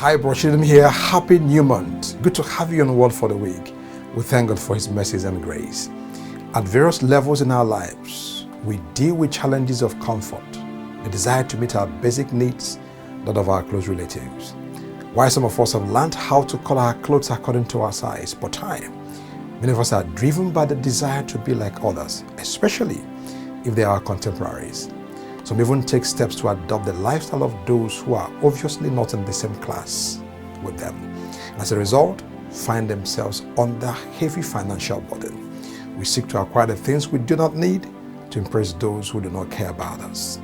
Hi, Broshidim here. Happy new month. Good to have you on Word for the Week. We thank God for His mercies and grace. At various levels in our lives, we deal with challenges of comfort, the desire to meet our basic needs, that of our close relatives. While some of us have learned how to color our clothes according to our size, per time, many of us are driven by the desire to be like others, especially if they are our contemporaries. Some even take steps to adopt the lifestyle of those who are obviously not in the same class with them. As a result, find themselves under heavy financial burden. We seek to acquire the things we do not need to impress those who do not care about us.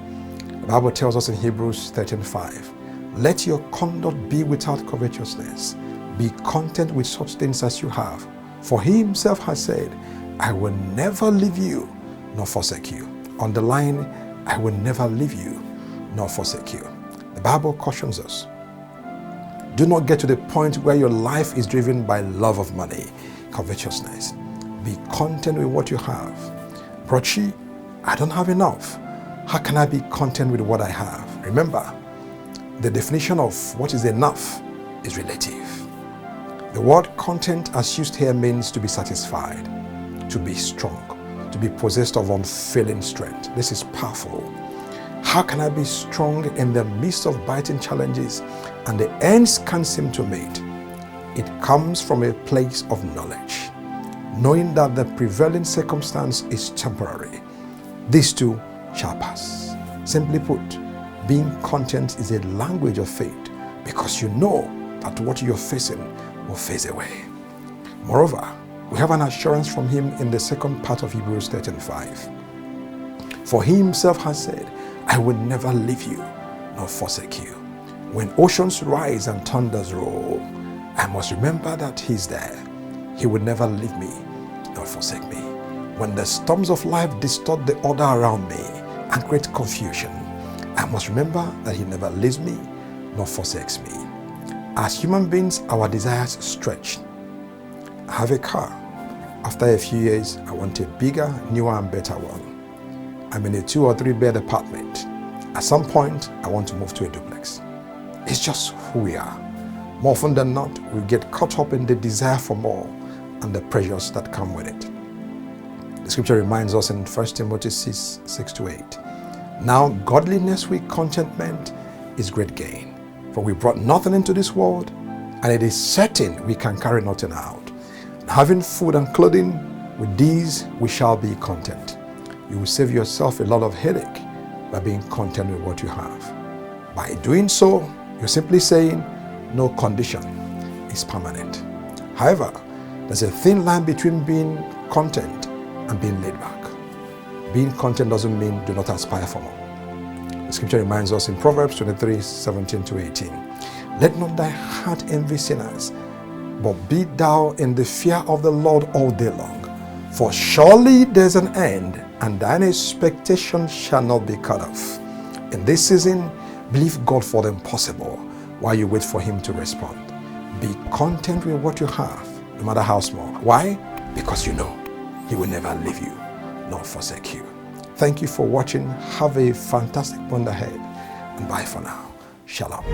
The Bible tells us in Hebrews 13:5, let your conduct be without covetousness. Be content with such things as you have. For He Himself has said, I will never leave you nor forsake you. Underline, I will never leave you nor forsake you. The Bible cautions us. Do not get to the point where your life is driven by love of money, covetousness. Be content with what you have. Brochi, I don't have enough. How can I be content with what I have? Remember, the definition of what is enough is relative. The word content as used here means to be satisfied, to be strong, to be possessed of unfailing strength. This is powerful. How can I be strong in the midst of biting challenges and the ends can't seem to meet? It comes from a place of knowledge, knowing that the prevailing circumstance is temporary. These too shall pass. Simply put, being content is a language of faith because you know that what you're facing will phase away. Moreover, we have an assurance from Him in the second part of Hebrews 13:5. For He Himself has said, I will never leave you nor forsake you. When oceans rise and thunders roll, I must remember that He's there. He will never leave me nor forsake me. When the storms of life distort the order around me and create confusion, I must remember that He never leaves me nor forsakes me. As human beings, our desires stretch. I have a car. After a few years, I want a bigger, newer and better one. I'm in a 2 or 3 bed apartment. At some point, I want to move to a duplex. It's just who we are. More often than not, we get caught up in the desire for more and the pressures that come with it. The scripture reminds us in 1 Timothy 6:6-8. Now, godliness with contentment is great gain. For we brought nothing into this world, and it is certain we can carry nothing out. Having food and clothing, with these we shall be content. You will save yourself a lot of headache by being content with what you have. By doing so, you're simply saying no condition is permanent. However, there's a thin line between being content and being laid back. Being content doesn't mean do not aspire for more. The scripture reminds us in Proverbs 23:17-18. Let not thy heart envy sinners, but be thou in the fear of the Lord all day long. For surely there's an end, and thine expectation shall not be cut off. In this season, believe God for the impossible while you wait for Him to respond. Be content with what you have, no matter how small. Why? Because you know He will never leave you nor forsake you. Thank you for watching. Have a fantastic month ahead, and bye for now. Shalom.